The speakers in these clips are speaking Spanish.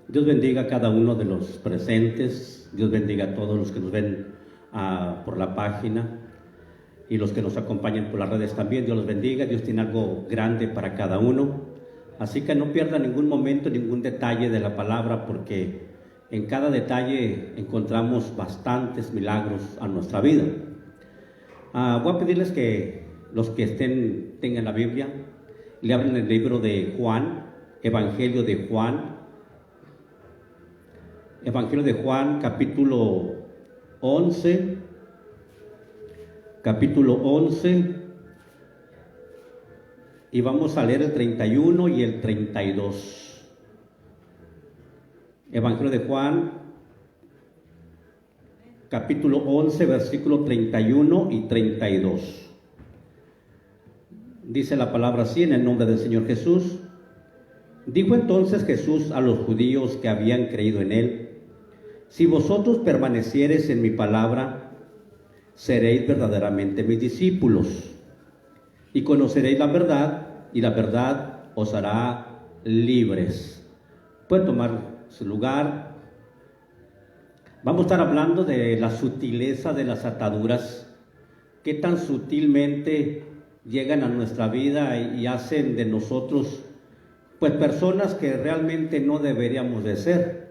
Dios bendiga a cada uno de los presentes, Dios bendiga a todos los que nos ven por la página y los que nos acompañan por las redes también. Dios los bendiga, Dios tiene algo grande para cada uno, así que no pierda ningún momento, ningún detalle de la palabra, porque en cada detalle encontramos bastantes milagros a nuestra vida. Voy a pedirles que los que tengan la Biblia, le abren el libro de Juan, Evangelio de Juan, capítulo 11, y vamos a leer el 31 y el 32. Evangelio de Juan, capítulo 11, versículo 31 y 32. Dice la palabra así, en el nombre del Señor Jesús. Dijo entonces Jesús a los judíos que habían creído en él: si vosotros permaneciereis en mi palabra, seréis verdaderamente mis discípulos, y conoceréis la verdad, y la verdad os hará libres. Pueden tomar su lugar. Vamos a estar hablando de la sutileza de las ataduras, qué tan sutilmente llegan a nuestra vida y hacen de nosotros pues personas que realmente no deberíamos de ser,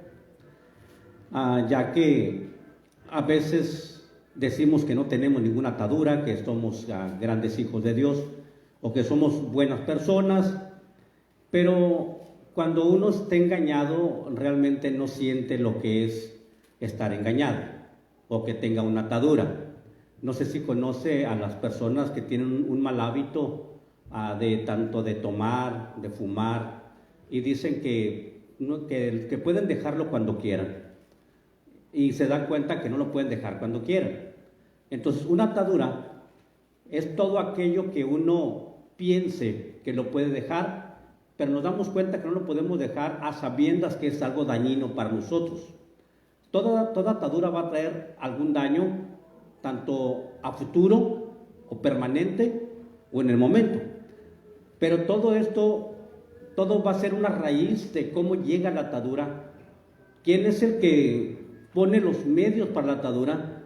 ya que a veces decimos que no tenemos ninguna atadura, que somos grandes hijos de Dios o que somos buenas personas, pero cuando uno está engañado realmente no siente lo que es estar engañado o que tenga una atadura. No sé si conoce a las personas que tienen un mal hábito de tanto de tomar, de fumar, y dicen que pueden dejarlo cuando quieran, y se dan cuenta que no lo pueden dejar cuando quieran. Entonces, una atadura es todo aquello que uno piense que lo puede dejar, pero nos damos cuenta que no lo podemos dejar a sabiendas que es algo dañino para nosotros. Toda atadura va a traer algún daño, tanto a futuro o permanente o en el momento. Pero todo va a ser una raíz de cómo llega la atadura. ¿Quién es el que pone los medios para la atadura?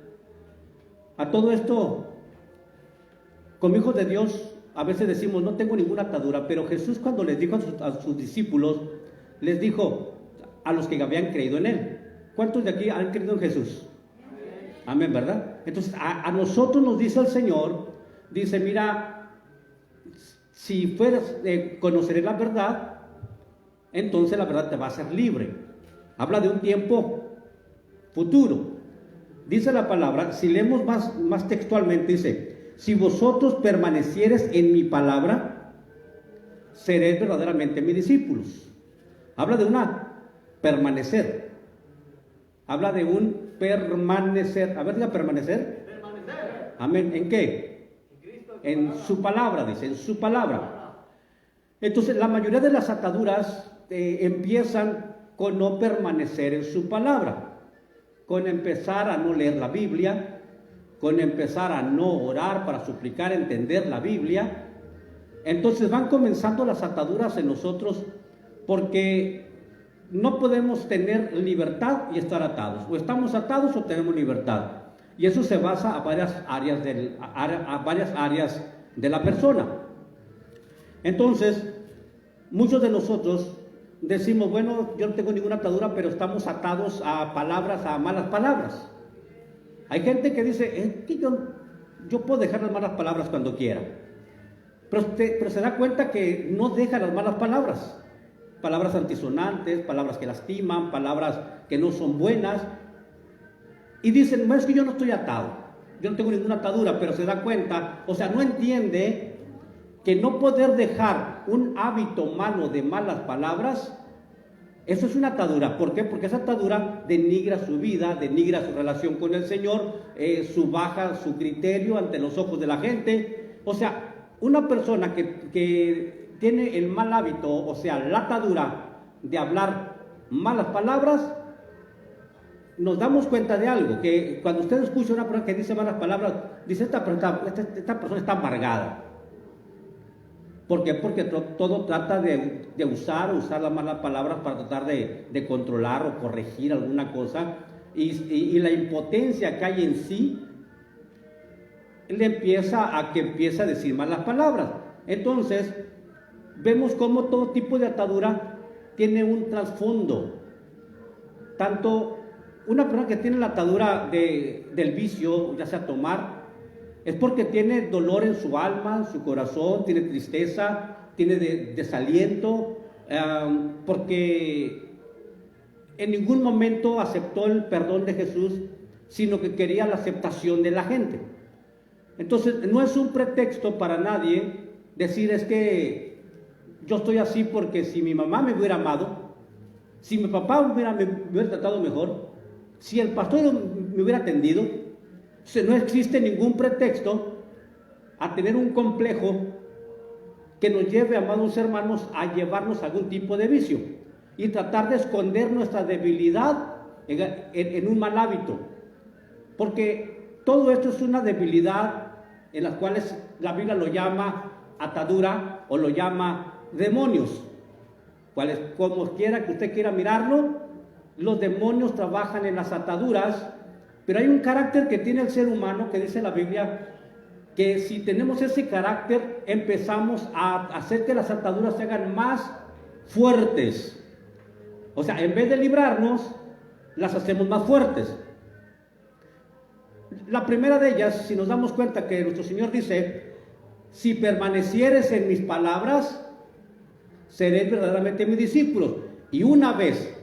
A todo esto, como hijos de Dios, a veces decimos, no tengo ninguna atadura, pero Jesús, cuando les dijo a sus discípulos, les dijo a los que habían creído en él. ¿Cuántos de aquí han creído en Jesús? Amén, ¿verdad? Entonces, a nosotros nos dice el Señor, dice, mira, si fueras, conoceré la verdad, entonces la verdad te va a hacer libre. Habla de un tiempo futuro. Dice la palabra, si leemos más textualmente, dice, si vosotros permaneciereis en mi palabra, seréis verdaderamente mis discípulos. Habla de permanecer. Habla de un permanecer. A ver, diga permanecer. Permanecer. Amén. ¿En qué? En su palabra, dice, en su palabra. Entonces, la mayoría de las ataduras empiezan con no permanecer en su palabra, con empezar a no leer la Biblia, con empezar a no orar para suplicar, entender la Biblia. Entonces van comenzando las ataduras en nosotros, porque no podemos tener libertad y estar atados. O estamos atados o tenemos libertad. Y eso se basa a varias áreas de la persona. Entonces, muchos de nosotros decimos, bueno, yo no tengo ninguna atadura, pero estamos atados a palabras, a malas palabras. Hay gente que dice, que yo puedo dejar las malas palabras cuando quiera. Pero se da cuenta que no deja las malas palabras. Palabras antisonantes, palabras que lastiman, palabras que no son buenas. Y dicen, no, es que yo no estoy atado, yo no tengo ninguna atadura, pero se da cuenta, o sea, no entiende que no poder dejar un hábito malo de malas palabras, eso es una atadura. ¿Por qué? Porque esa atadura denigra su vida, denigra su relación con el Señor, baja su criterio ante los ojos de la gente. O sea, una persona que tiene el mal hábito, o sea, la atadura de hablar malas palabras, nos damos cuenta de algo, que cuando usted escucha a una persona que dice malas palabras, dice, esta persona está amargada. ¿Por qué? Porque todo trata de usar las malas palabras para tratar de controlar o corregir alguna cosa, y la impotencia que hay en sí le empieza a decir malas palabras. Entonces, vemos cómo todo tipo de atadura tiene un trasfondo. Tanto una persona que tiene la atadura del vicio, ya sea tomar, es porque tiene dolor en su alma, en su corazón, tiene tristeza, tiene desaliento, porque en ningún momento aceptó el perdón de Jesús, sino que quería la aceptación de la gente. Entonces, no es un pretexto para nadie decir, es que yo estoy así porque si mi mamá me hubiera amado, si mi papá me hubiera tratado mejor, si el pastor me hubiera atendido, no existe ningún pretexto a tener un complejo que nos lleve, amados hermanos, a llevarnos a algún tipo de vicio y tratar de esconder nuestra debilidad en un mal hábito. Porque todo esto es una debilidad en las cuales la Biblia lo llama atadura o lo llama demonios. Como quiera que usted quiera mirarlo, los demonios trabajan en las ataduras, pero hay un carácter que tiene el ser humano, que dice la Biblia, que si tenemos ese carácter, empezamos a hacer que las ataduras se hagan más fuertes. O sea, en vez de librarnos, las hacemos más fuertes. La primera de ellas, si nos damos cuenta que nuestro Señor dice, si permanecieres en mis palabras, seréis verdaderamente mis discípulos. Y una vez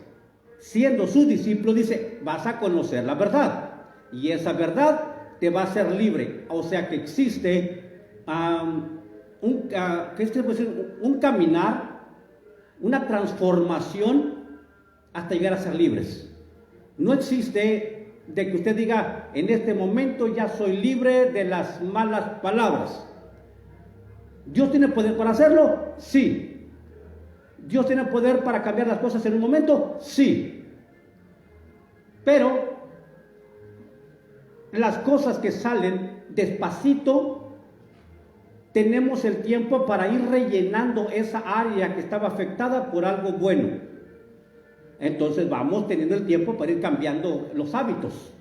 siendo sus discípulos, dice, vas a conocer la verdad. Y esa verdad te va a hacer libre. O sea que existe un caminar, una transformación hasta llegar a ser libres. No existe de que usted diga, en este momento ya soy libre de las malas palabras. ¿Dios tiene poder para hacerlo? Sí. ¿Dios tiene poder para cambiar las cosas en un momento? Sí. Pero las cosas que salen despacito, tenemos el tiempo para ir rellenando esa área que estaba afectada por algo bueno. Entonces vamos teniendo el tiempo para ir cambiando los hábitos.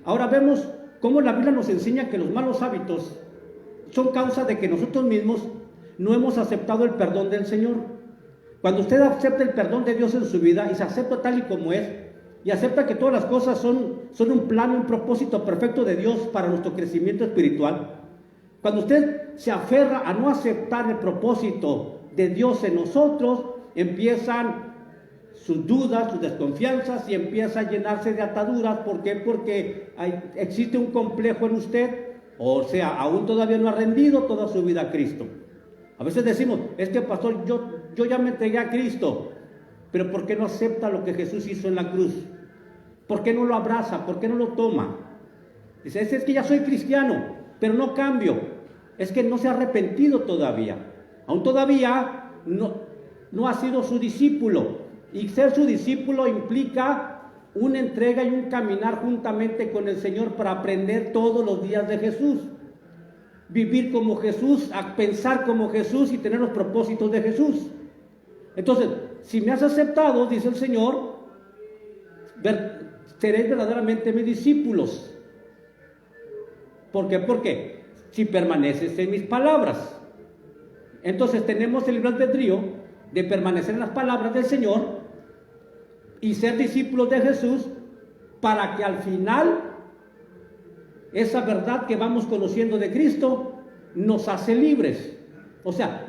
Ahora vemos cómo la Biblia nos enseña que los malos hábitos son causa de que nosotros mismos no hemos aceptado el perdón del Señor. Cuando usted acepta el perdón de Dios en su vida y se acepta tal y como es, y acepta que todas las cosas son un plan, un propósito perfecto de Dios para nuestro crecimiento espiritual, cuando usted se aferra a no aceptar el propósito de Dios en nosotros, empiezan sus dudas, sus desconfianzas, y empieza a llenarse de ataduras. ¿Por qué? Porque existe un complejo en usted, o sea, aún todavía no ha rendido toda su vida a Cristo. A veces decimos, es que pastor, yo ya me entregué a Cristo, pero ¿por qué no acepta lo que Jesús hizo en la cruz? ¿Por qué no lo abraza? ¿Por qué no lo toma? Dice, es que ya soy cristiano, pero no cambio. Es que no se ha arrepentido todavía. Aún todavía no ha sido su discípulo. Y ser su discípulo implica una entrega y un caminar juntamente con el Señor para aprender todos los días de Jesús. Vivir como Jesús, a pensar como Jesús y tener los propósitos de Jesús. Entonces, si me has aceptado, dice el Señor, seréis verdaderamente mis discípulos. ¿Por qué? Porque si permaneces en mis palabras. Entonces tenemos el libre albedrío de permanecer en las palabras del Señor y ser discípulos de Jesús, para que al final esa verdad que vamos conociendo de Cristo nos hace libres. O sea,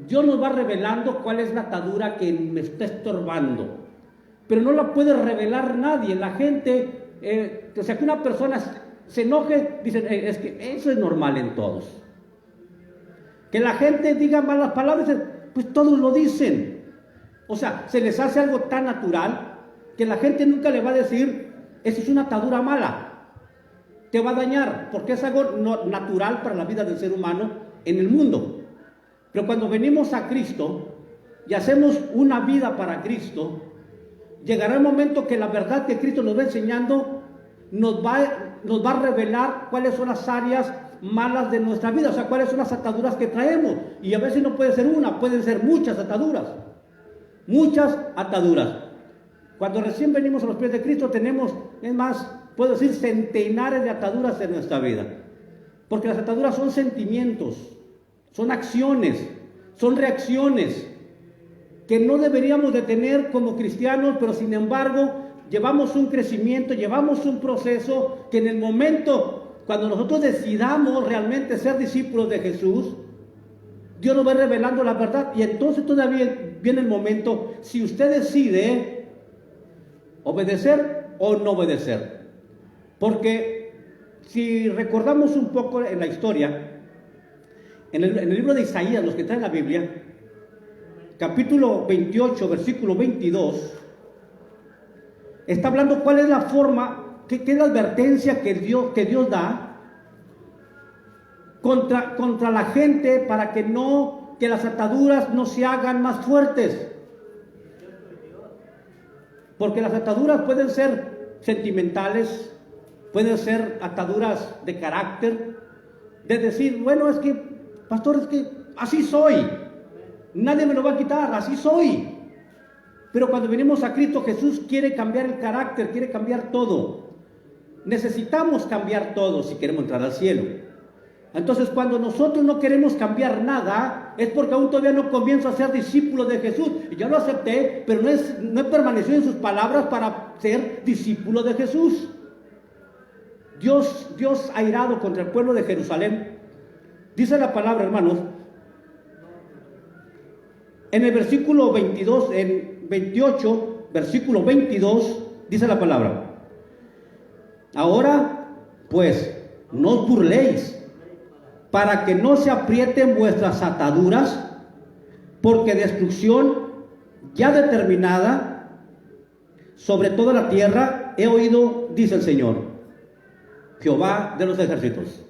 Dios nos va revelando cuál es la atadura que me está estorbando, pero no la puede revelar nadie. La gente, o sea, que una persona se enoje, dicen, es que eso es normal en todos. Que la gente diga malas palabras, pues todos lo dicen. O sea, se les hace algo tan natural que la gente nunca le va a decir, esa es una atadura mala, te va a dañar, porque es algo natural para la vida del ser humano en el mundo. Pero cuando venimos a Cristo y hacemos una vida para Cristo, llegará el momento que la verdad que Cristo nos va enseñando nos va a revelar cuáles son las áreas malas de nuestra vida, o sea, cuáles son las ataduras que traemos. Y a veces no puede ser una, pueden ser muchas ataduras. Muchas ataduras. Cuando recién venimos a los pies de Cristo tenemos, es más, puedo decir, centenares de ataduras en nuestra vida. Porque las ataduras son sentimientos, son acciones, son reacciones que no deberíamos de tener como cristianos, pero sin embargo llevamos un crecimiento, llevamos un proceso que en el momento, cuando nosotros decidamos realmente ser discípulos de Jesús, Dios nos va revelando la verdad y entonces todavía viene el momento, si usted decide obedecer o no obedecer. Porque si recordamos un poco en la historia, en el libro de Isaías, los que traen la Biblia, capítulo 28, versículo 22, está hablando cuál es la forma, qué es la advertencia que Dios da contra la gente para que las ataduras no se hagan más fuertes. Porque las ataduras pueden ser sentimentales, pueden ser ataduras de carácter, de decir, bueno, es que, pastor, es que así soy, nadie me lo va a quitar, así soy. Pero cuando venimos a Cristo, Jesús quiere cambiar el carácter, quiere cambiar todo. Necesitamos cambiar todo si queremos entrar al cielo. Entonces, cuando nosotros no queremos cambiar nada, es porque aún todavía no comienzo a ser discípulo de Jesús. Y ya lo acepté, pero no he permanecido en sus palabras para ser discípulo de Jesús. Dios ha irado contra el pueblo de Jerusalén. Dice la palabra, hermanos, en el versículo 22, en 28, versículo 22, dice la palabra: ahora, pues, no os burléis, para que no se aprieten vuestras ataduras, porque destrucción ya determinada sobre toda la tierra he oído, dice el Señor, Jehová de los ejércitos.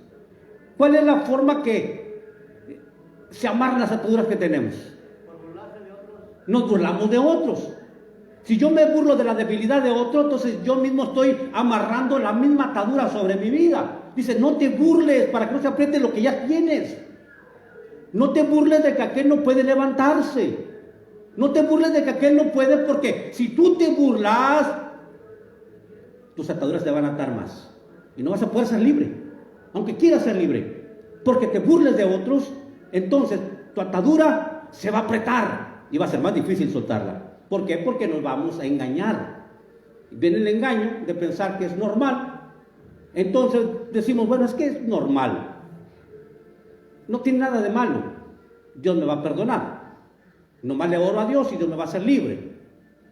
¿Cuál es la forma que se amarran las ataduras que tenemos? Nos burlamos de otros. Si yo me burlo de la debilidad de otro, entonces yo mismo estoy amarrando la misma atadura sobre mi vida. Dice, no te burles para que no se apriete lo que ya tienes. No te burles de que aquel no puede levantarse. No te burles de que aquel no puede, porque si tú te burlas, tus ataduras te van a atar más. Y no vas a poder ser libre, aunque quieras ser libre. Porque te burles de otros, entonces tu atadura se va a apretar y va a ser más difícil soltarla. ¿Por qué? Porque nos vamos a engañar. Viene el engaño de pensar que es normal. Entonces decimos, bueno, es que es normal. No tiene nada de malo. Dios me va a perdonar. Nomás le oro a Dios y Dios me va a hacer libre.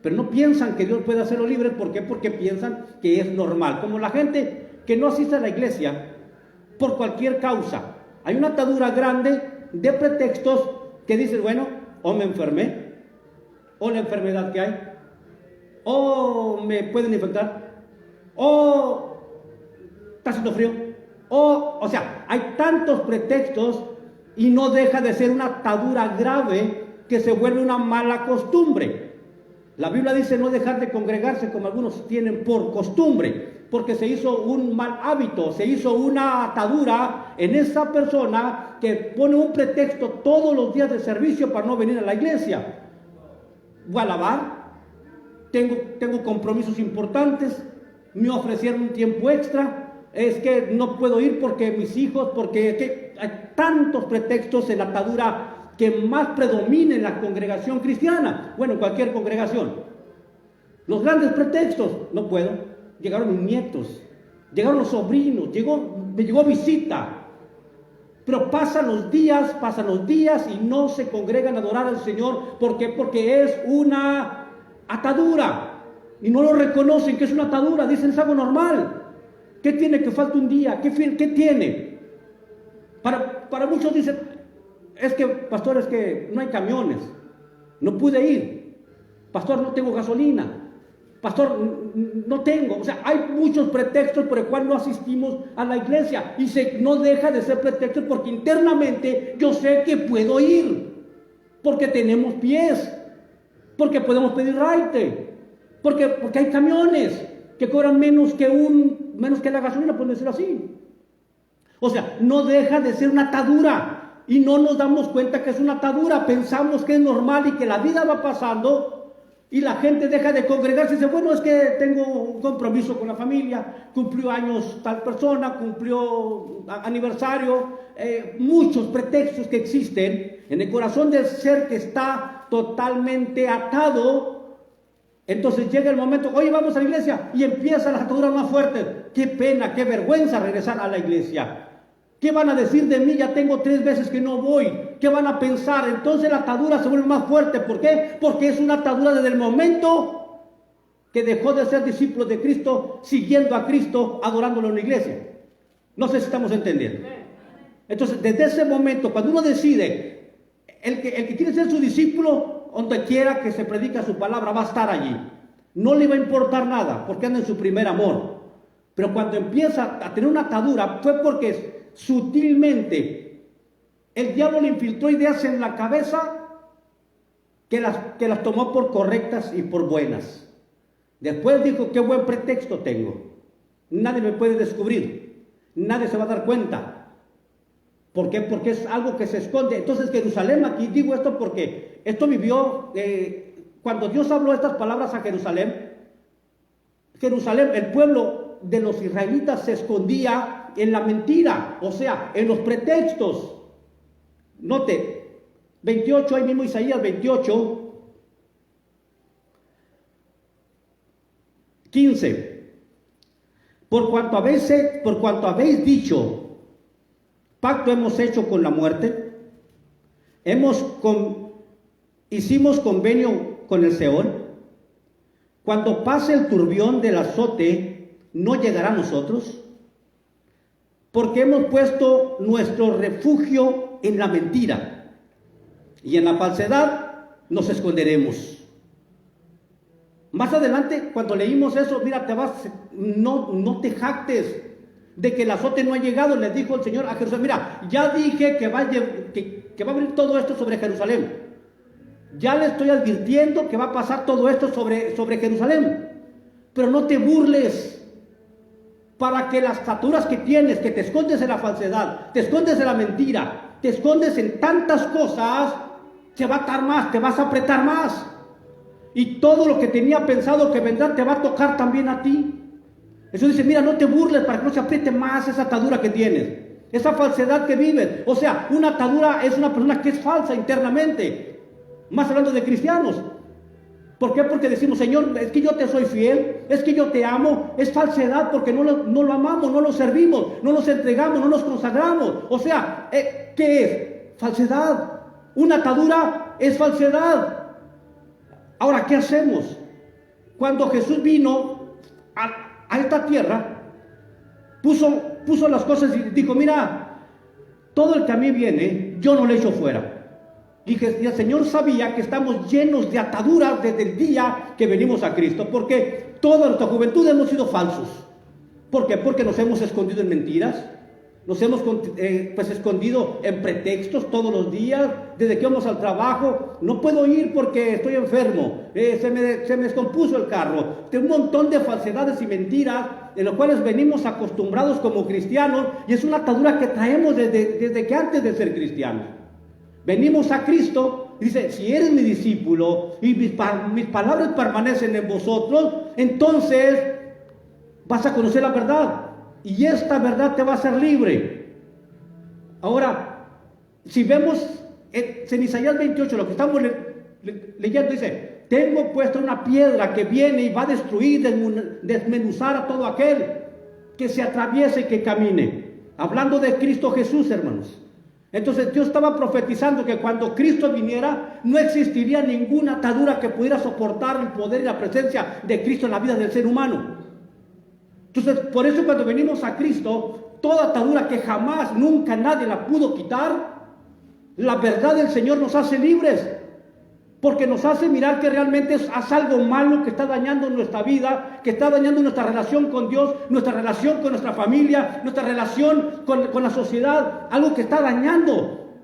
Pero no piensan que Dios puede hacerlo libre. ¿Por qué? Porque piensan que es normal. Como la gente que no asiste a la iglesia por cualquier causa. Hay una atadura grande de pretextos que dicen, bueno, o me enfermé, o la enfermedad que hay, o me pueden infectar, o está haciendo frío, o sea, hay tantos pretextos y no deja de ser una atadura grave que se vuelve una mala costumbre. La Biblia dice no dejar de congregarse como algunos tienen por costumbre, porque se hizo un mal hábito, se hizo una atadura en esa persona que pone un pretexto todos los días de servicio para no venir a la iglesia. Voy a lavar, tengo compromisos importantes, me ofrecieron un tiempo extra, es que no puedo ir porque mis hijos, porque hay tantos pretextos en la atadura que más predomina en la congregación cristiana, bueno, en cualquier congregación. Los grandes pretextos, no puedo, llegaron mis nietos, llegaron los sobrinos, me llegó visita. Pero pasan los días y no se congregan a adorar al Señor. ¿Por qué? Porque es una atadura. Y no lo reconocen que es una atadura. Dicen, es algo normal. ¿Qué tiene que falta un día? ¿Qué tiene? Para muchos dicen, es que, pastor, es que no hay camiones. No pude ir. Pastor, no tengo gasolina. Pastor, no tengo. O sea, hay muchos pretextos por el cual no asistimos a la iglesia. Y no deja de ser pretextos porque internamente yo sé que puedo ir. Porque tenemos pies. Porque podemos pedir raite. Porque hay camiones que cobran menos que la gasolina, por decirlo así. O sea, no deja de ser una atadura y no nos damos cuenta que es una atadura. Pensamos que es normal y que la vida va pasando y la gente deja de congregarse y dice, bueno, es que tengo un compromiso con la familia, cumplió años tal persona, cumplió aniversario, muchos pretextos que existen en el corazón del ser que está totalmente atado. Entonces llega el momento, oye, vamos a la iglesia, y empiezan las ataduras más fuertes. Qué pena, qué vergüenza regresar a la iglesia. ¿Qué van a decir de mí? Ya tengo 3 veces que no voy. ¿Qué van a pensar? Entonces la atadura se vuelve más fuerte. ¿Por qué? Porque es una atadura desde el momento que dejó de ser discípulo de Cristo, siguiendo a Cristo, adorándolo en la iglesia. No sé si estamos entendiendo. Entonces, desde ese momento, cuando uno decide, el que quiere ser su discípulo, donde quiera que se predica su palabra, va a estar allí. No le va a importar nada, porque anda en su primer amor. Pero cuando empieza a tener una atadura, fue porque sutilmente el diablo le infiltró ideas en la cabeza que las tomó por correctas y por buenas. Después dijo, qué buen pretexto tengo. Nadie me puede descubrir. Nadie se va a dar cuenta. ¿Por qué? Porque es algo que se esconde. Entonces Jerusalén, aquí digo esto porque esto vivió, cuando Dios habló estas palabras a Jerusalén, el pueblo de los israelitas se escondía en la mentira, o sea, en los pretextos. Note, 28, ahí mismo Isaías 28, 15. Por cuanto habéis dicho, pacto hemos hecho con la muerte, hicimos convenio con el Seol. Cuando pase el turbión del azote, no llegará a nosotros, porque hemos puesto nuestro refugio en la mentira, y en la falsedad nos esconderemos. Más adelante, cuando leímos eso, mira, no te jactes de que el azote no ha llegado. Le dijo el Señor a Jerusalén, mira, ya dije que va a venir todo esto sobre Jerusalén. Ya le estoy advirtiendo que va a pasar todo esto sobre Jerusalén. Pero no te burles, para que las ataduras que tienes, que te escondes en la falsedad, te escondes en la mentira, te escondes en tantas cosas, se va a atar más, te vas a apretar más. Y todo lo que tenía pensado que vendrá te va a tocar también a ti. Eso dice, mira, no te burles para que no se apriete más esa atadura que tienes, esa falsedad que vives. O sea, una atadura es una persona que es falsa internamente. Más hablando de cristianos. ¿Por qué? Porque decimos, Señor, es que yo te soy fiel, es que yo te amo. Es falsedad porque no lo amamos, no lo servimos, no nos entregamos, no nos consagramos. O sea, ¿qué es? Falsedad. Una atadura es falsedad. Ahora, ¿qué hacemos? Cuando Jesús vino a esta tierra, puso las cosas y dijo, mira, todo el que a mí viene, yo no le echo fuera. Y el Señor sabía que estamos llenos de ataduras desde el día que venimos a Cristo, porque toda nuestra juventud hemos sido falsos. ¿Por qué? Porque nos hemos escondido en mentiras, nos hemos escondido en pretextos todos los días. Desde que vamos al trabajo, no puedo ir porque estoy enfermo, se me descompuso el carro. Un montón de falsedades y mentiras de los cuales venimos acostumbrados como cristianos, y es una atadura que traemos desde que antes de ser cristianos. Venimos a Cristo y dice, si eres mi discípulo y mis palabras permanecen en vosotros, entonces vas a conocer la verdad y esta verdad te va a hacer libre. Ahora, si vemos en Isaías 28, lo que estamos leyendo dice, tengo puesta una piedra que viene y va a destruir, desmenuzar a todo aquel que se atraviese y que camine. Hablando de Cristo Jesús, hermanos. Entonces Dios estaba profetizando que cuando Cristo viniera no existiría ninguna atadura que pudiera soportar el poder y la presencia de Cristo en la vida del ser humano. Entonces, por eso cuando venimos a Cristo, toda atadura que jamás, nunca nadie la pudo quitar, la verdad del Señor nos hace libres, porque nos hace mirar que realmente es algo malo que está dañando nuestra vida, que está dañando nuestra relación con Dios, nuestra relación con nuestra familia, nuestra relación con la sociedad, algo que está dañando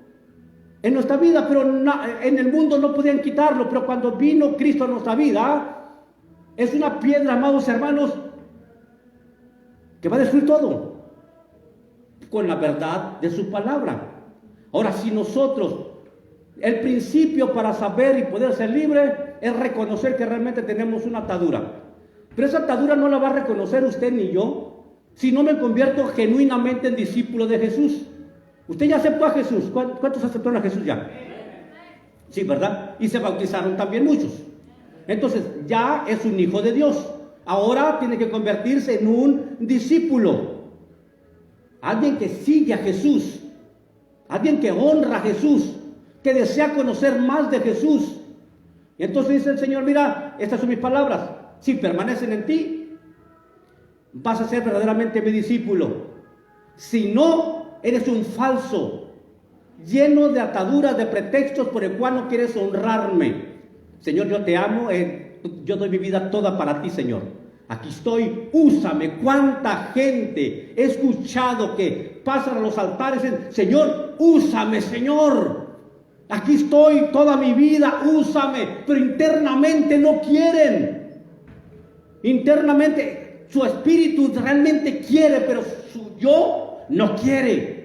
en nuestra vida, pero en el mundo no podían quitarlo. Pero cuando vino Cristo a nuestra vida, es una piedra, amados hermanos, que va a destruir todo. con la verdad de su palabra. Ahora, si nosotros, el principio para saber y poder ser libre es reconocer que realmente tenemos una atadura. Pero esa atadura no la va a reconocer usted ni yo si no me convierto genuinamente en discípulo de Jesús. Usted ya aceptó a Jesús. ¿Cuántos aceptaron a Jesús ya? Sí, ¿verdad? Y se bautizaron también muchos. Entonces ya es un hijo de Dios. Ahora tiene que convertirse en un discípulo. Alguien que sigue a Jesús. Alguien que honra a Jesús. Que desea conocer más de Jesús. Y entonces dice el Señor, mira, estas son mis palabras. Si permanecen en ti, vas a ser verdaderamente mi discípulo. Si no, eres un falso, lleno de ataduras, de pretextos por el cual no quieres honrarme. Señor, yo te amo, yo doy mi vida toda para ti, Señor. Aquí estoy, úsame. ¿Cuánta gente he escuchado que pasan a los altares y dicen, Señor, úsame, Señor? Aquí estoy toda mi vida, úsame. Pero internamente no quieren. Internamente su espíritu realmente quiere, pero su yo no quiere.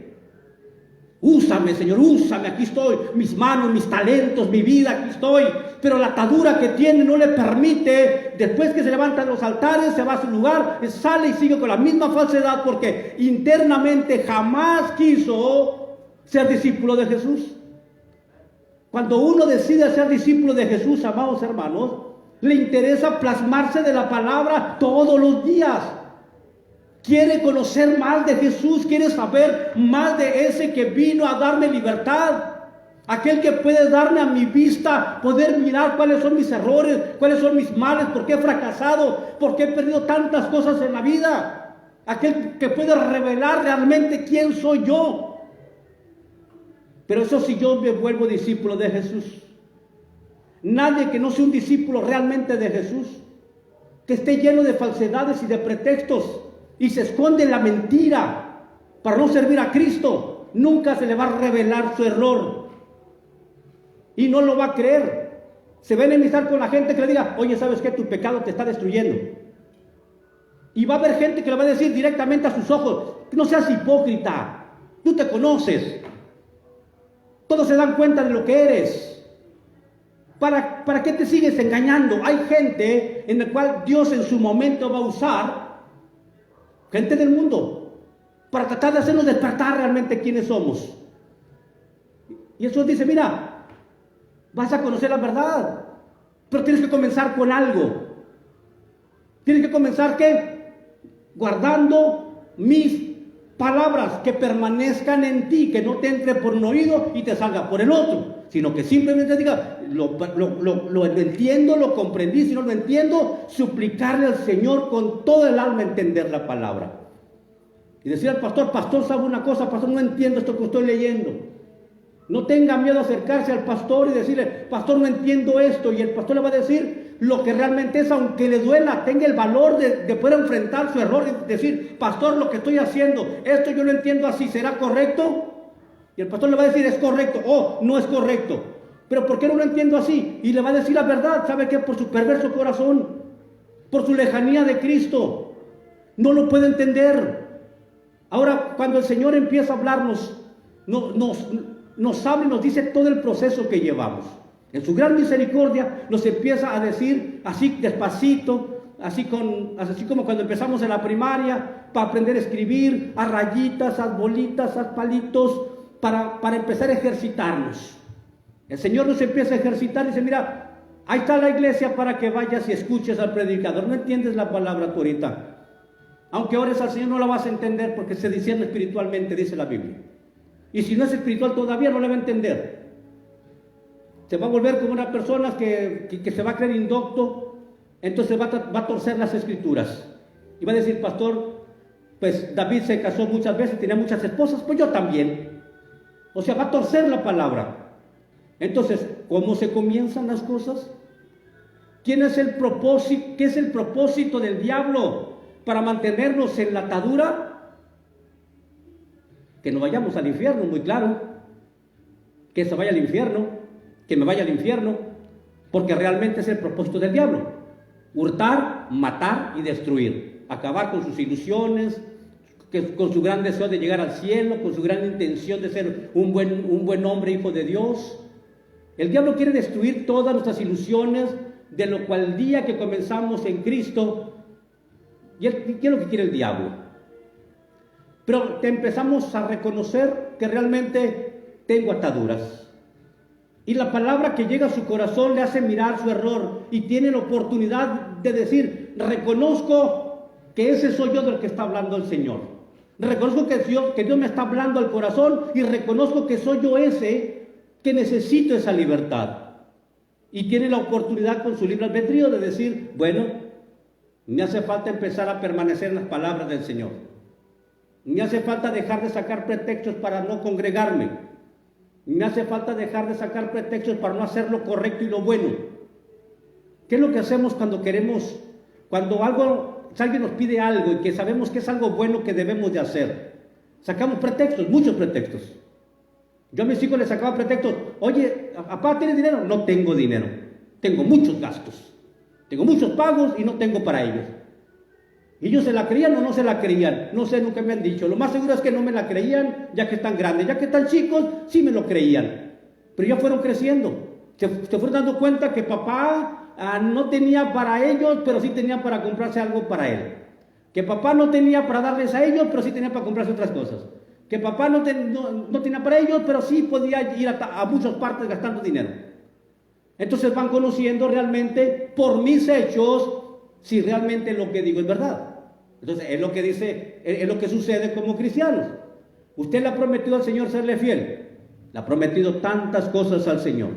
Úsame, Señor, úsame, aquí estoy, mis manos, mis talentos, mi vida, aquí estoy. Pero la atadura que tiene no le permite, después que se levantan los altares, se va a su lugar, sale y sigue con la misma falsedad, porque internamente jamás quiso ser discípulo de Jesús. Cuando uno decide ser discípulo de Jesús, amados hermanos, le interesa plasmarse de la palabra todos los días. Quiere conocer más de Jesús, quiere saber más de ese que vino a darme libertad. Aquel que puede darme a mi vista, poder mirar cuáles son mis errores, cuáles son mis males, por qué he fracasado, por qué he perdido tantas cosas en la vida. Aquel que puede revelar realmente quién soy yo. Pero eso si yo me vuelvo discípulo de Jesús. Nadie que no sea un discípulo realmente de Jesús, que esté lleno de falsedades y de pretextos y se esconde en la mentira para no servir a Cristo, nunca se le va a revelar su error y no lo va a creer. Se va a enemistar con la gente que le diga, oye, ¿sabes qué? Tu pecado te está destruyendo. Y va a haber gente que le va a decir directamente a sus ojos, no seas hipócrita, tú te conoces, todos se dan cuenta de lo que eres. ¿Para qué te sigues engañando? Hay gente en la cual Dios en su momento va a usar, gente del mundo, para tratar de hacernos despertar realmente quiénes somos. Y eso dice, mira, vas a conocer la verdad, pero tienes que comenzar con algo. Tienes que comenzar, ¿qué? Guardando mis palabras, que permanezcan en ti, que no te entre por un oído y te salga por el otro, sino que simplemente diga, lo entiendo, lo comprendí, si no lo entiendo, suplicarle al Señor con todo el alma entender la palabra. Y decir al pastor, pastor, ¿sabe una cosa? Pastor, no entiendo esto que estoy leyendo. No tenga miedo a acercarse al pastor y decirle, pastor, no entiendo esto, y el pastor le va a decir lo que realmente es, aunque le duela, tenga el valor de poder enfrentar su error y decir, pastor, lo que estoy haciendo, esto yo lo entiendo así, ¿será correcto? Y el pastor le va a decir, es correcto, o no es correcto. Pero ¿por qué no lo entiendo así? Y le va a decir la verdad. ¿Sabe qué? Por su perverso corazón, por su lejanía de Cristo, no lo puede entender. Ahora, cuando el Señor empieza a hablarnos, nos habla y nos dice todo el proceso que llevamos. En su gran misericordia nos empieza a decir así despacito, así como cuando empezamos en la primaria, para aprender a escribir, a rayitas, a bolitas, a palitos, para empezar a ejercitarnos. El Señor nos empieza a ejercitar y dice, mira, ahí está la iglesia para que vayas y escuches al predicador. No entiendes la palabra tú ahorita. Aunque ores al Señor no la vas a entender porque se discierne espiritualmente, dice la Biblia. Y si no es espiritual todavía no la va a entender. Se va a volver como una persona que se va a creer indocto, entonces va a torcer las escrituras. Y va a decir, pastor, pues David se casó muchas veces, tenía muchas esposas, pues yo también. O sea, va a torcer la palabra. Entonces, ¿cómo se comienzan las cosas? ¿Qué es el propósito del diablo para mantenernos en la atadura? Que no vayamos al infierno, muy claro. Que se vaya al infierno, que me vaya al infierno, porque realmente es el propósito del diablo. Hurtar, matar y destruir. Acabar con sus ilusiones, que con su gran deseo de llegar al cielo, con su gran intención de ser un buen hombre, hijo de Dios. El diablo quiere destruir todas nuestras ilusiones, de lo cual el día que comenzamos en Cristo, ¿qué es lo que quiere el diablo? Pero empezamos a reconocer que realmente tengo ataduras. Y la palabra que llega a su corazón le hace mirar su error y tiene la oportunidad de decir, reconozco que ese soy yo del que está hablando el Señor. Reconozco que Dios me está hablando al corazón y reconozco que soy yo ese que necesito esa libertad. Y tiene la oportunidad con su libre albedrío de decir, bueno, me hace falta empezar a permanecer en las palabras del Señor. Me hace falta dejar de sacar pretextos para no congregarme. Me hace falta dejar de sacar pretextos para no hacer lo correcto y lo bueno. ¿Qué es lo que hacemos cuando queremos, si alguien nos pide algo y que sabemos que es algo bueno que debemos de hacer? Sacamos pretextos, muchos pretextos. Yo a mis hijos les sacaba pretextos. Oye, papá, ¿tienes dinero? No tengo dinero. Tengo muchos gastos. Tengo muchos pagos y no tengo para ellos. ¿Y ellos se la creían o no se la creían? No sé, nunca me han dicho. Lo más seguro es que no me la creían, ya que están grandes. Ya que están chicos, sí me lo creían. Pero ya fueron creciendo. Se fueron dando cuenta que papá no tenía para ellos, pero sí tenía para comprarse algo para él. Que papá no tenía para darles a ellos, pero sí tenía para comprarse otras cosas. Que papá no tenía para ellos, pero sí podía ir a muchas partes gastando dinero. Entonces van conociendo realmente por mis hechos si realmente lo que digo es verdad. Entonces es lo que dice, es lo que sucede como cristianos. Usted le ha prometido al Señor serle fiel. Le ha prometido tantas cosas al Señor.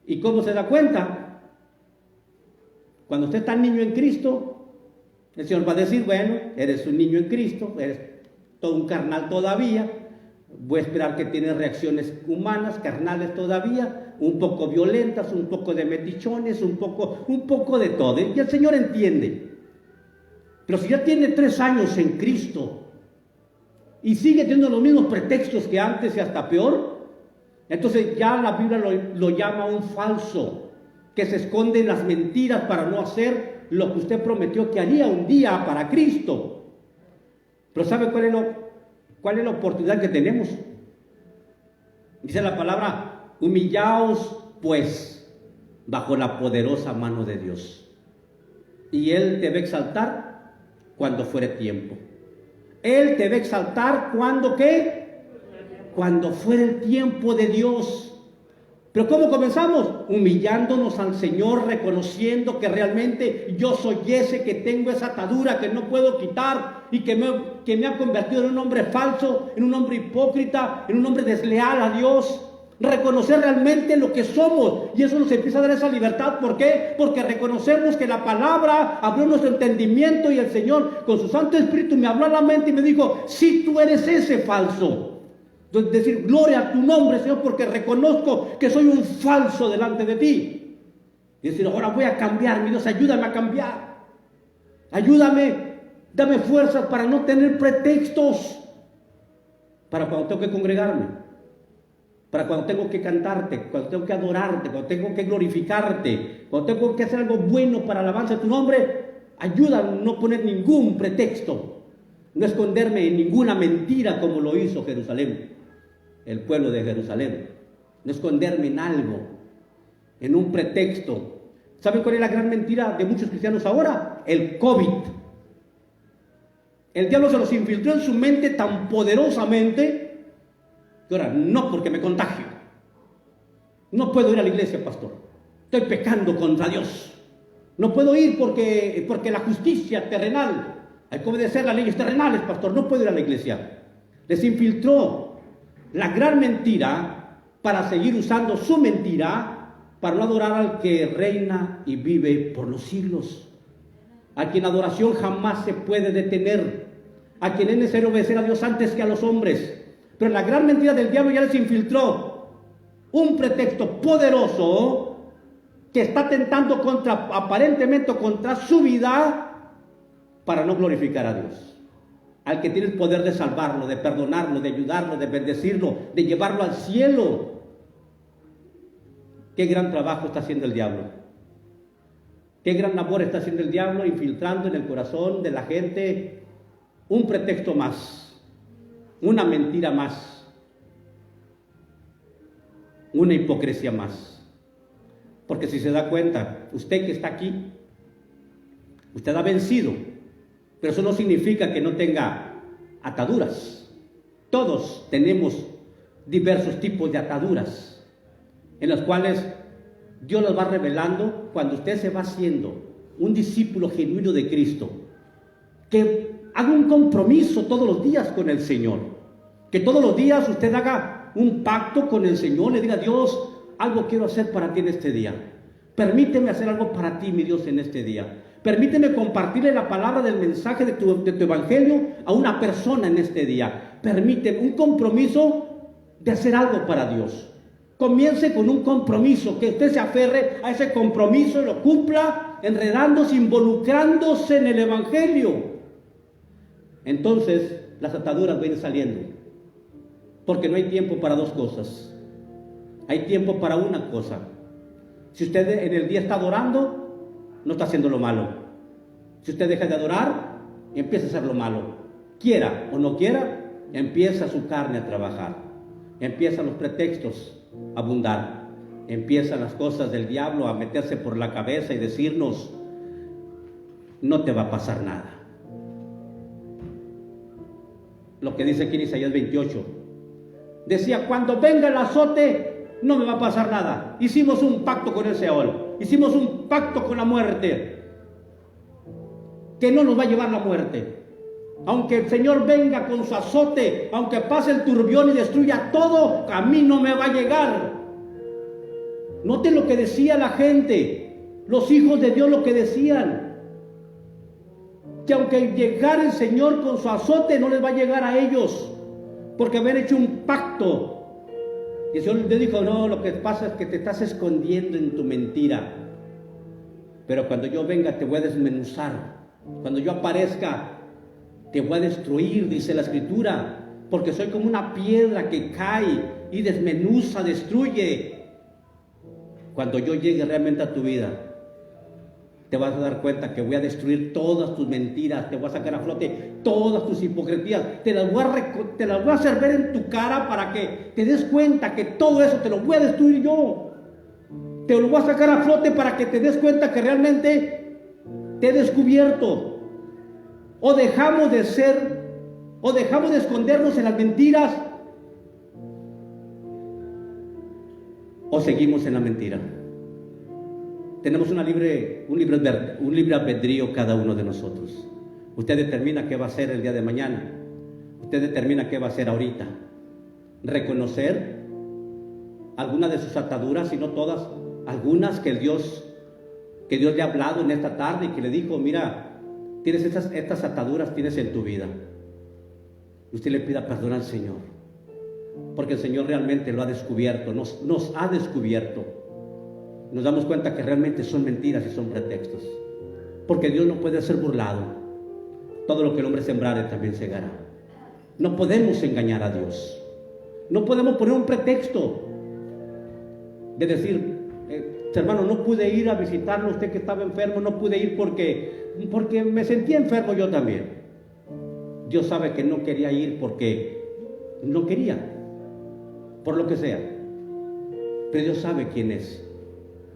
¿Y cómo se da cuenta? Cuando usted está niño en Cristo, el Señor va a decir, bueno, eres un niño en Cristo, eres todo un carnal todavía, voy a esperar que tienes reacciones humanas, carnales todavía, un poco violentas, un poco de metichones, un poco de todo. Y el Señor entiende. Pero si ya tiene 3 años en Cristo y sigue teniendo los mismos pretextos que antes y hasta peor, entonces ya la Biblia lo llama un falso, que se esconde en las mentiras para no hacer lo que usted prometió que haría un día para Cristo. Pero ¿sabe cuál es la oportunidad que tenemos? Dice la palabra, humillaos pues bajo la poderosa mano de Dios, y Él te va a exaltar cuando fuere tiempo. Él te va a exaltar cuando ¿qué? Cuando fuere el tiempo de Dios. Pero ¿cómo comenzamos? Humillándonos al Señor, reconociendo que realmente yo soy ese, que tengo esa atadura que no puedo quitar y que me ha convertido en un hombre falso, en un hombre hipócrita, en un hombre desleal a Dios. Reconocer realmente lo que somos, y eso nos empieza a dar esa libertad. ¿Por qué? Porque reconocemos que la palabra abrió nuestro entendimiento y el Señor con su Santo Espíritu me habló a la mente y me dijo, si tú eres ese falso. Entonces decir, gloria a tu nombre, Señor, porque reconozco que soy un falso delante de ti. Y decir, ahora voy a cambiar, mi Dios, ayúdame a cambiar. Ayúdame, dame fuerzas para no tener pretextos para cuando tengo que congregarme, para cuando tengo que cantarte, cuando tengo que adorarte, cuando tengo que glorificarte, cuando tengo que hacer algo bueno para alabanza de tu nombre. Ayúdame a no poner ningún pretexto, no esconderme en ninguna mentira como lo hizo Jerusalén, el pueblo de Jerusalén. No esconderme en algo, en un pretexto. ¿Saben cuál es la gran mentira de muchos cristianos ahora? El COVID. El diablo se los infiltró en su mente tan poderosamente que ahora no, porque me contagio. No puedo ir a la iglesia, pastor. Estoy pecando contra Dios. No puedo ir porque la justicia terrenal, hay que obedecer las leyes terrenales, pastor. No puedo ir a la iglesia. Les infiltró la gran mentira para seguir usando su mentira para no adorar al que reina y vive por los siglos, a quien adoración jamás se puede detener, a quien es necesario obedecer a Dios antes que a los hombres. Pero la gran mentira del diablo ya les infiltró un pretexto poderoso que está tentando aparentemente contra su vida para no glorificar a Dios, al que tiene el poder de salvarlo, de perdonarlo, de ayudarlo, de bendecirlo, de llevarlo al cielo. Qué gran trabajo está haciendo el diablo. Qué gran labor está haciendo el diablo infiltrando en el corazón de la gente un pretexto más, una mentira más, una hipocresía más. Porque si se da cuenta, usted que está aquí, usted ha vencido, pero eso no significa que no tenga ataduras. Todos tenemos diversos tipos de ataduras, en las cuales Dios las va revelando cuando usted se va haciendo un discípulo genuino de Cristo, que haga un compromiso todos los días con el Señor, que todos los días usted haga un pacto con el Señor, le diga: Dios, algo quiero hacer para ti en este día, permíteme hacer algo para ti, mi Dios, en este día, permíteme compartirle la palabra del mensaje de tu evangelio a una persona en este día, permíteme un compromiso de hacer algo para Dios. Comience con un compromiso, que usted se aferre a ese compromiso y lo cumpla, enredándose, involucrándose en el evangelio. Entonces las ataduras van saliendo, porque no hay tiempo para dos cosas, hay tiempo para una cosa. Si usted en el día está adorando, no está haciendo lo malo. Si usted deja de adorar, empieza a hacer lo malo. Quiera o no quiera, empieza su carne a trabajar, empiezan los pretextos a abundar, empiezan las cosas del diablo a meterse por la cabeza y decirnos: no te va a pasar nada. Lo que dice aquí en Isaías 28, decía: cuando venga el azote, no me va a pasar nada. Hicimos un pacto con el Seol, hicimos un pacto con la muerte, que no nos va a llevar la muerte. Aunque el Señor venga con su azote, aunque pase el turbión y destruya todo, a mí no me va a llegar. Note lo que decía la gente, los hijos de Dios, lo que decían, que aunque llegara el Señor con su azote, no les va a llegar a ellos, porque habían hecho un pacto. Y el Señor les dijo: no, lo que pasa es que te estás escondiendo en tu mentira, pero cuando yo venga te voy a desmenuzar, cuando yo aparezca te voy a destruir, dice la Escritura, porque soy como una piedra que cae y desmenuza, destruye. Cuando yo llegue realmente a tu vida, te vas a dar cuenta que voy a destruir todas tus mentiras, te voy a sacar a flote todas tus hipocresías, te las voy a hacer ver en tu cara para que te des cuenta que todo eso te lo voy a destruir yo. Te lo voy a sacar a flote para que te des cuenta que realmente te he descubierto. O dejamos de escondernos en las mentiras, o seguimos en la mentira. Tenemos un libre albedrío cada uno de nosotros. Usted determina qué va a hacer el día de mañana. Usted determina qué va a hacer ahorita. Reconocer algunas de sus ataduras, si no todas, algunas que Dios le ha hablado en esta tarde y que le dijo: mira, tienes estas ataduras, tienes en tu vida. Usted le pida perdón al Señor, porque el Señor realmente lo ha descubierto, nos ha descubierto. Nos damos cuenta que realmente son mentiras y son pretextos, porque Dios no puede ser burlado. Todo lo que el hombre sembrare también segará. No podemos engañar a Dios. No podemos poner un pretexto de decir: hermano, no pude ir a visitarlo, usted que estaba enfermo, no pude ir porque me sentía enfermo yo también. Dios sabe que no quería ir porque no quería, por lo que sea. Pero Dios sabe quién es.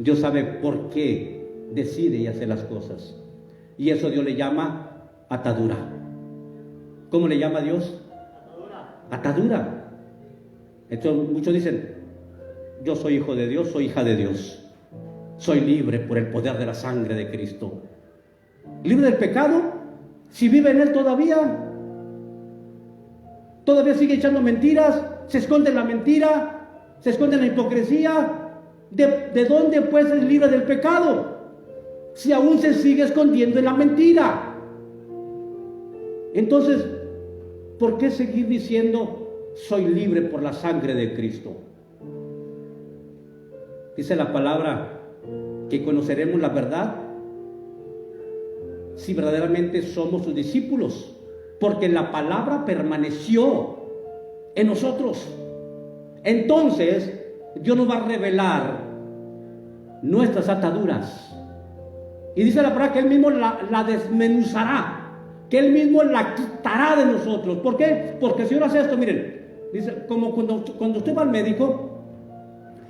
Dios sabe por qué decide y hace las cosas. Y eso Dios le llama atadura. ¿Cómo le llama Dios? Atadura. Entonces muchos dicen: yo soy hijo de Dios, soy hija de Dios, soy libre por el poder de la sangre de Cristo. ¿Libre del pecado? Si vive en él todavía sigue echando mentiras, se esconde en la mentira, se esconde en la hipocresía. ¿De dónde pues es libre del pecado? Si aún se sigue escondiendo en la mentira. Entonces, ¿por qué seguir diciendo: soy libre por la sangre de Cristo? Dice la palabra que conoceremos la verdad si verdaderamente somos sus discípulos, porque la palabra permaneció en nosotros. Entonces Dios nos va a revelar nuestras ataduras, y dice la palabra que Él mismo la desmenuzará que Él mismo la quitará de nosotros. ¿Por qué? Porque el Señor hace esto, miren, dice, como cuando usted va al médico,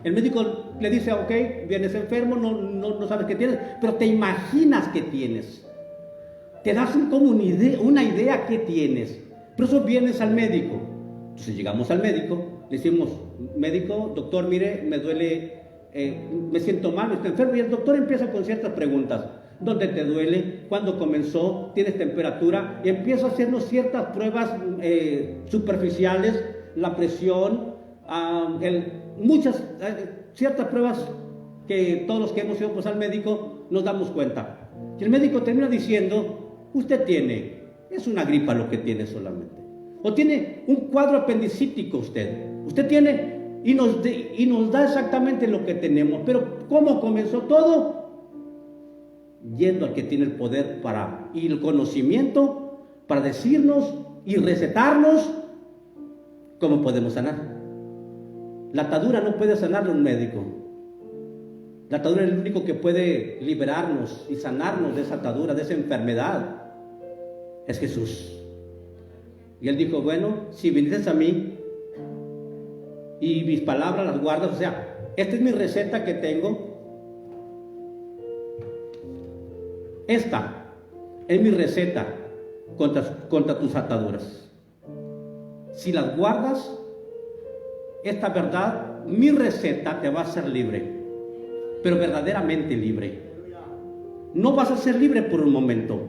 el médico le dice, ok, vienes enfermo, no sabes qué tienes, pero te imaginas que tienes. Te das como una idea que tienes. Por eso vienes al médico. Entonces llegamos al médico, le decimos, médico, doctor, mire, me duele, me siento mal, estoy enfermo. Y el doctor empieza con ciertas preguntas. ¿Dónde te duele? ¿Cuándo comenzó? ¿Tienes temperatura? Y empieza a hacernos ciertas pruebas superficiales, la presión, ciertas pruebas que todos los que hemos ido pues, al médico nos damos cuenta. Y el médico termina diciendo, usted es una gripa lo que tiene solamente. O tiene un cuadro apendicítico usted tiene y nos da exactamente lo que tenemos. Pero ¿cómo comenzó todo? Yendo al que tiene el poder y el conocimiento para decirnos y recetarnos cómo podemos sanar. La atadura no puede sanarlo un médico. La atadura es el único que puede liberarnos y sanarnos de esa atadura, de esa enfermedad. Es Jesús. Y Él dijo, bueno, si vinieses a mí y mis palabras las guardas, o sea, esta es mi receta que tengo. Esta es mi receta contra tus ataduras. Si las guardas, esta verdad, mi receta te va a hacer libre, pero verdaderamente libre. No vas a ser libre por un momento,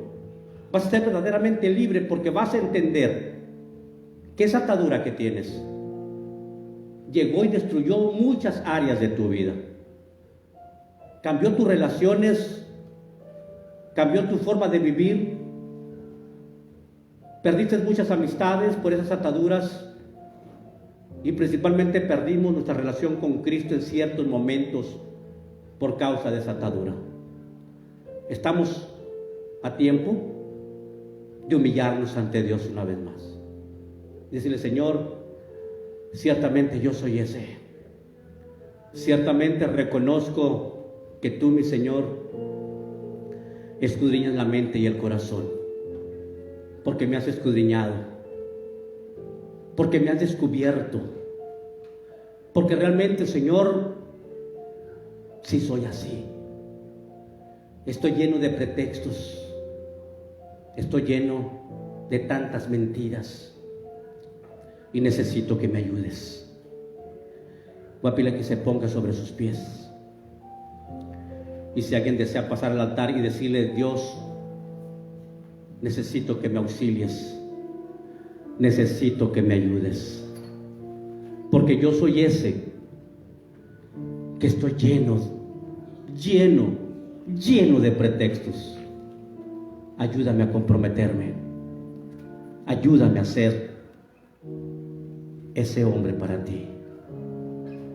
vas a ser verdaderamente libre porque vas a entender que esa atadura que tienes llegó y destruyó muchas áreas de tu vida. Cambió tus relaciones, cambió tu forma de vivir, perdiste muchas amistades por esas ataduras y principalmente perdimos nuestra relación con Cristo en ciertos momentos por causa de esa atadura. Estamos a tiempo de humillarnos ante Dios una vez más. Decirle, Señor, ciertamente yo soy ese. Ciertamente reconozco que tú, mi Señor, escudriñas la mente y el corazón, porque me has escudriñado, porque me has descubierto, porque realmente, Señor, sí soy así. Estoy lleno de pretextos, estoy lleno de tantas mentiras y necesito que me ayudes. Voy a pedirle que se ponga sobre sus pies. Y si alguien desea pasar al altar y decirle, Dios, necesito que me auxilies, necesito que me ayudes, porque yo soy ese que estoy lleno de pretextos. Ayúdame a comprometerme, ayúdame a ser ese hombre para ti.